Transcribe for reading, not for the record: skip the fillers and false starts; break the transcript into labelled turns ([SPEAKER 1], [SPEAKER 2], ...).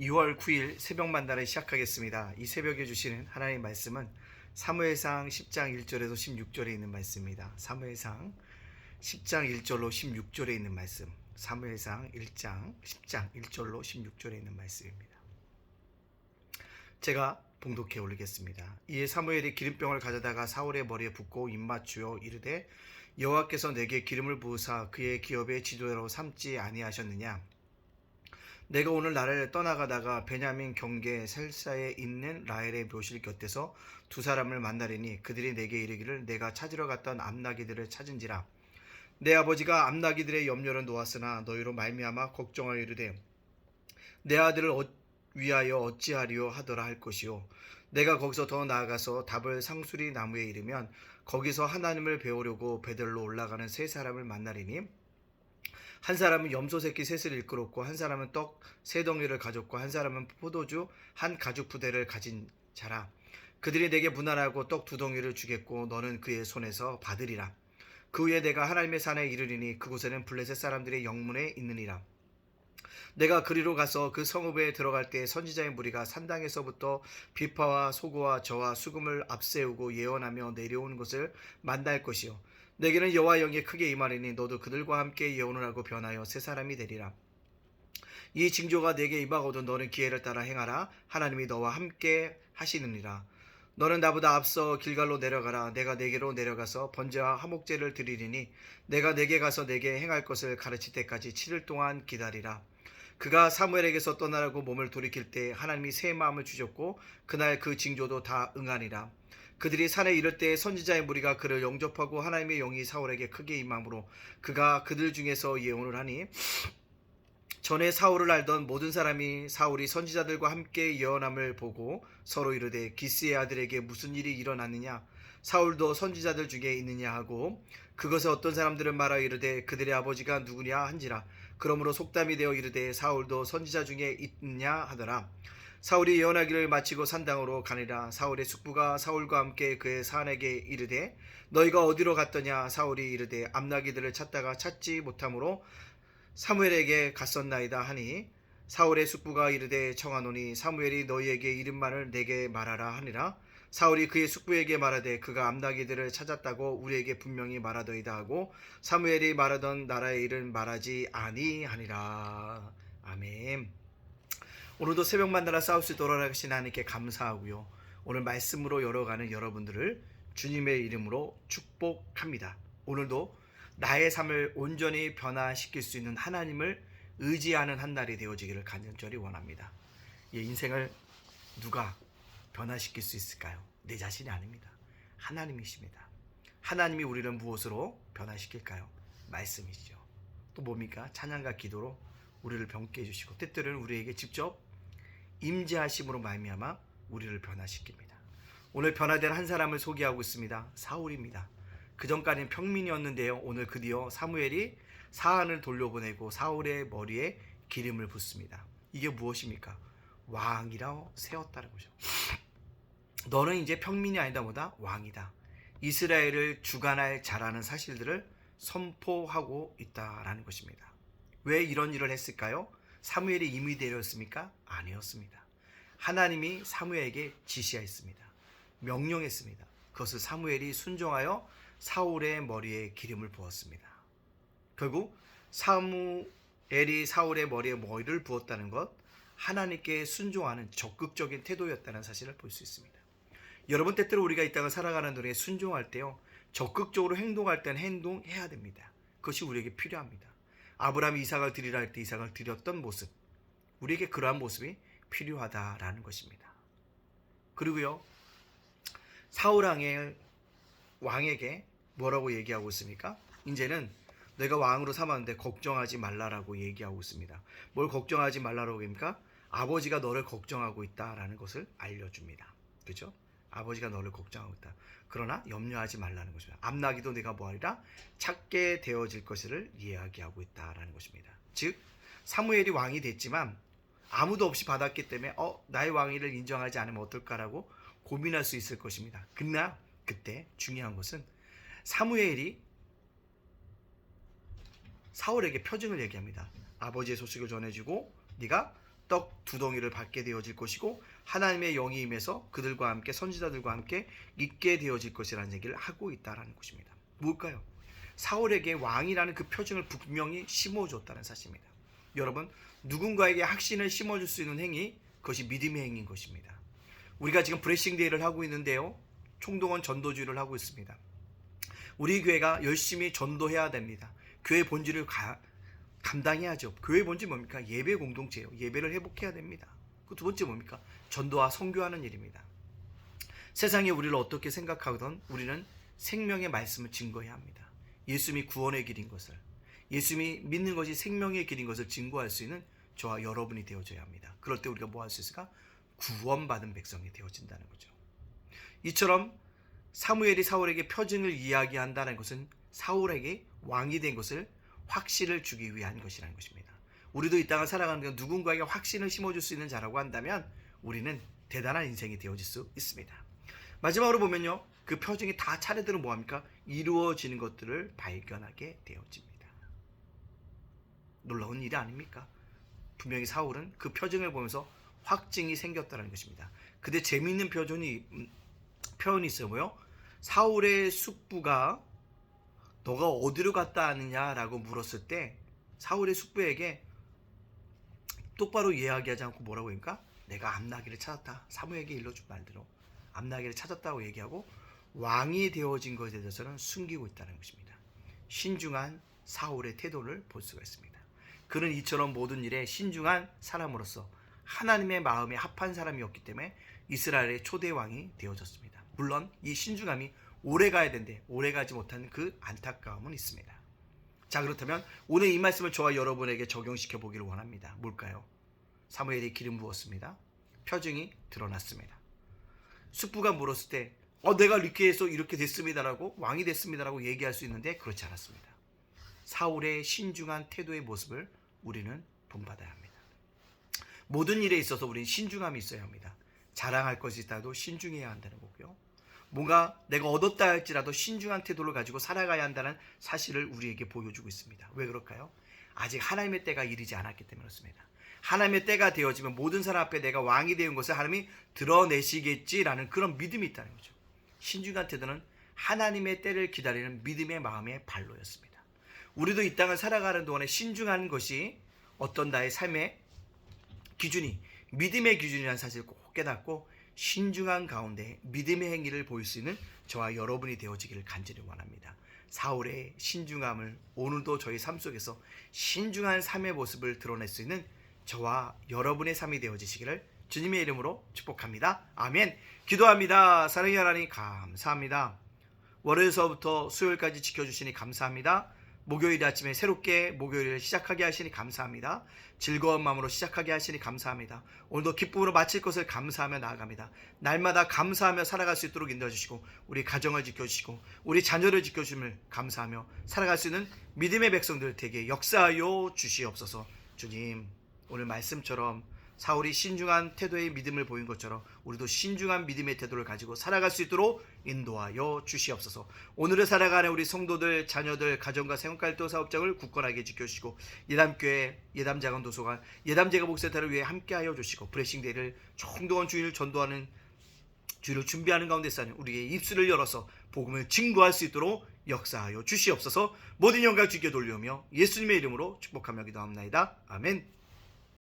[SPEAKER 1] 2월 9일 새벽 만나를 시작하겠습니다. 이 새벽에 주시는 하나님의 말씀은 사무엘상 10장 1절에서 16절에 있는 말씀입니다. 사무엘상 10장 1절로 16절에 있는 말씀. 사무엘상 10장 1절로 16절에 있는 말씀입니다. 제가 봉독해 올리겠습니다. 이에 사무엘이 기름병을 가져다가 사울의 머리에 붓고 입맞추어 이르되 여호와께서 내게 기름을 부으사 그의 기업의 지도자로 삼지 아니하셨느냐? 내가 오늘 나라를 떠나가다가 베냐민 경계 셀사에 있는 라헬의 묘실 곁에서 두 사람을 만나리니 그들이 내게 이르기를 내가 찾으러 갔던 암나기들을 찾은지라. 내 아버지가 암나기들의 염려를 놓았으나 너희로 말미암아 걱정하여 이르되 내 아들을 위하여 어찌하리요 하더라 할 것이요. 내가 거기서 더 나아가서 답을 상수리 나무에 이르면 거기서 하나님을 배우려고 베들로 올라가는 세 사람을 만나리니 한 사람은 염소 새끼 셋을 일컬었고 한 사람은 떡 세 덩이를 가졌고 한 사람은 포도주 한 가죽 부대를 가진 자라. 그들이 내게 문안하고 떡 두 덩이를 주겠고 너는 그의 손에서 받으리라. 그 후에 내가 하나님의 산에 이르리니 그곳에는 블레셋 사람들의 영문에 있느니라. 내가 그리로 가서 그 성읍에 들어갈 때 선지자의 무리가 산당에서부터 비파와 소고와 저와 수금을 앞세우고 예언하며 내려오는 것을 만날 것이요. 내게는 여호와 영이 크게 임하리니 너도 그들과 함께 예언을 하고 변하여 새 사람이 되리라. 이 징조가 내게 임하거든 너는 기회를 따라 행하라. 하나님이 너와 함께 하시느니라. 너는 나보다 앞서 길갈로 내려가라. 내가 내게로 내려가서 번제와 화목제를 드리리니 내가 내게 가서 내게 행할 것을 가르칠 때까지 7일 동안 기다리라. 그가 사무엘에게서 떠나라고 몸을 돌이킬 때 하나님이 새 마음을 주셨고 그날 그 징조도 다 응하니라. 그들이 산에 이를 때 선지자의 무리가 그를 영접하고 하나님의 영이 사울에게 크게 임함으로 그가 그들 중에서 예언을 하니 전에 사울을 알던 모든 사람이 사울이 선지자들과 함께 예언함을 보고 서로 이르되 기스의 아들에게 무슨 일이 일어났느냐? 사울도 선지자들 중에 있느냐 하고 그것에 어떤 사람들은 말하여 이르되 그들의 아버지가 누구냐 한지라. 그러므로 속담이 되어 이르되 사울도 선지자 중에 있느냐 하더라. 사울이 예언하기를 마치고 산당으로 가니라. 사울의 숙부가 사울과 함께 그의 사환에게 이르되 너희가 어디로 갔더냐? 사울이 이르되 암나기들을 찾다가 찾지 못하므로 사무엘에게 갔었나이다 하니 사울의 숙부가 이르되 청하노니 사무엘이 너희에게 이름만을 내게 말하라 하니라. 사울이 그의 숙부에게 말하되 그가 암나기들을 찾았다고 우리에게 분명히 말하더이다 하고 사무엘이 말하던 나라의 일은 말하지 아니하니라. 아멘. 오늘도 새벽 만나라 싸울 수 돌아가신 하나님께 감사하고요. 오늘 말씀으로 열어가는 여러분들을 주님의 이름으로 축복합니다. 오늘도 나의 삶을 온전히 변화시킬 수 있는 하나님을 의지하는 한 날이 되어지기를 간절히 원합니다. 이 인생을 누가 변화시킬 수 있을까요? 내 자신이 아닙니다. 하나님이십니다. 하나님이 우리를 무엇으로 변화시킬까요? 말씀이시죠. 또 뭡니까? 찬양과 기도로 우리를 변케 해주시고 때때로는 우리에게 직접 임재하심으로 말미암아 우리를 변화시킵니다. 오늘 변화된 한 사람을 소개하고 있습니다. 사울입니다. 그전까지는 평민이었는데요. 오늘 드디어 사무엘이 사안을 돌려보내고 사울의 머리에 기름을 붓습니다. 이게 무엇입니까? 왕이라 세웠다는 거죠. 너는 이제 평민이 아니다 뭐다? 왕이다. 이스라엘을 주관할 자라는 사실들을 선포하고 있다라는 것입니다. 왜 이런 일을 했을까요? 사무엘이 임의 대리였습니까? 아니었습니다. 하나님이 사무엘에게 지시하였습니다. 명령했습니다. 그것을 사무엘이 순종하여 사울의 머리에 기름을 부었습니다. 결국 사무엘이 사울의 머리에 머리를 부었다는 것, 하나님께 순종하는 적극적인 태도였다는 사실을 볼 수 있습니다. 여러분 때때로 우리가 이 땅을 살아가는 동안에 순종할 때요, 적극적으로 행동할 때는 행동해야 됩니다. 그것이 우리에게 필요합니다. 아브라함이 이삭을 드리라 할 때 이삭을 드렸던 모습, 우리에게 그러한 모습이 필요하다라는 것입니다. 그리고요, 사울 왕에게 뭐라고 얘기하고 있습니까? 이제는 내가 왕으로 삼았는데 걱정하지 말라라고 얘기하고 있습니다. 뭘 걱정하지 말라라고 합니까? 아버지가 너를 걱정하고 있다라는 것을 알려줍니다. 그렇죠? 아버지가 너를 걱정하고 있다. 그러나 염려하지 말라는 것입니다. 암나기도 내가 뭐하리라? 찾게 되어질 것을 이야기하고 있다라는 것입니다. 즉 사무엘이 왕이 됐지만 아무도 없이 받았기 때문에 나의 왕위를 인정하지 않으면 어떨까라고 고민할 수 있을 것입니다. 그러나 그때 중요한 것은 사무엘이 사울에게 표징을 얘기합니다. 아버지의 소식을 전해주고 네가 떡 두 덩이를 받게 되어질 것이고 하나님의 영이 임해서 그들과 함께 선지자들과 함께 있게 되어질 것이라는 얘기를 하고 있다라는 것입니다. 뭘까요? 사울에게 왕이라는 그 표징을 분명히 심어줬다는 사실입니다. 여러분, 누군가에게 확신을 심어줄 수 있는 행위, 그것이 믿음의 행위인 것입니다. 우리가 지금 브레싱 데이를 하고 있는데요, 총동원 전도주의를 하고 있습니다. 우리 교회가 열심히 전도해야 됩니다. 교회 본질을 감당해야죠. 교회 본질 뭡니까? 예배 공동체예요. 예배를 회복해야 됩니다. 그 두 번째 뭡니까? 전도와 선교하는 일입니다. 세상이 우리를 어떻게 생각하든 우리는 생명의 말씀을 증거해야 합니다. 예수님이 구원의 길인 것을, 예수님이 믿는 것이 생명의 길인 것을 증거할 수 있는 저와 여러분이 되어줘야 합니다. 그럴 때 우리가 뭐 할 수 있을까? 구원받은 백성이 되어진다는 거죠. 이처럼 사무엘이 사울에게 표징을 이야기한다는 것은 사울에게 왕이 된 것을 확신을 주기 위한 것이라는 것입니다. 우리도 이 땅을 살아가는 데 누군가에게 확신을 심어줄 수 있는 자라고 한다면 우리는 대단한 인생이 되어질 수 있습니다. 마지막으로 보면요, 그 표징이 다 차례대로 뭐합니까? 이루어지는 것들을 발견하게 되어집니다. 놀라운 일이 아닙니까? 분명히 사울은 그 표징을 보면서 확증이 생겼다는 것입니다. 근데 재미있는 표현이 있어요. 뭐요? 사울의 숙부가 너가 어디로 갔다 왔느냐라고 물었을 때 사울의 숙부에게 똑바로 이야기하지 않고 뭐라고 하니까 내가 암나기를 찾았다. 사무엘에게 일러준 말대로 암나기를 찾았다고 얘기하고 왕이 되어진 것에 대해서는 숨기고 있다는 것입니다. 신중한 사울의 태도를 볼 수가 있습니다. 그는 이처럼 모든 일에 신중한 사람으로서 하나님의 마음에 합한 사람이었기 때문에 이스라엘의 초대 왕이 되어졌습니다. 물론 이 신중함이 오래 가야 되는데 오래 가지 못한 그 안타까움은 있습니다. 자, 그렇다면 오늘 이 말씀을 저와 여러분에게 적용시켜 보기를 원합니다. 뭘까요? 사무엘이 기름 부었습니다. 표징이 드러났습니다. 숙부가 물었을 때 내가 이렇게 해서 이렇게 됐습니다라고, 왕이 됐습니다라고 얘기할 수 있는데 그렇지 않았습니다. 사울의 신중한 태도의 모습을 우리는 본받아야 합니다. 모든 일에 있어서 우리는 신중함이 있어야 합니다. 자랑할 것이 있다도 신중해야 한다는 거고요. 뭔가 내가 얻었다 할지라도 신중한 태도를 가지고 살아가야 한다는 사실을 우리에게 보여주고 있습니다. 왜 그럴까요? 아직 하나님의 때가 이르지 않았기 때문에 그렇습니다. 하나님의 때가 되어지면 모든 사람 앞에 내가 왕이 되는 것을 하나님이 드러내시겠지라는 그런 믿음이 있다는 거죠. 신중한 태도는 하나님의 때를 기다리는 믿음의 마음의 발로였습니다. 우리도 이 땅을 살아가는 동안에 신중한 것이 어떤 나의 삶의 기준이, 믿음의 기준이라는 사실을 꼭 깨닫고 신중한 가운데 믿음의 행위를 보일 수 있는 저와 여러분이 되어지기를 간절히 원합니다. 사울의 신중함을 오늘도 저희 삶 속에서 신중한 삶의 모습을 드러낼 수 있는 저와 여러분의 삶이 되어지시기를 주님의 이름으로 축복합니다. 아멘. 기도합니다. 사랑의 하나님 감사합니다. 월요일서부터 수요일까지 지켜주시니 감사합니다. 목요일 아침에 새롭게 목요일을 시작하게 하시니 감사합니다. 즐거운 마음으로 시작하게 하시니 감사합니다. 오늘도 기쁨으로 마칠 것을 감사하며 나아갑니다. 날마다 감사하며 살아갈 수 있도록 인도해주시고 우리 가정을 지켜주시고 우리 자녀를 지켜주심을 감사하며 살아갈 수 있는 믿음의 백성들 되게 역사하여 주시옵소서. 주님, 오늘 말씀처럼 사울이 신중한 태도의 믿음을 보인 것처럼 우리도 신중한 믿음의 태도를 가지고 살아갈 수 있도록 인도하여 주시옵소서. 오늘을 살아가는 우리 성도들, 자녀들, 가정과 생활활동 사업장을 굳건하게 지켜주시고 예담교회, 예담자간도서관, 예담제가목센터를 위해 함께하여 주시고 브레싱데이를 총동원 주일을 전도하는 주일을 준비하는 가운데 사는 우리의 입술을 열어서 복음을 증거할 수 있도록 역사하여 주시옵소서. 모든 영광 주께 돌리오며 예수님의 이름으로 축복하며 기도합나이다. 아멘.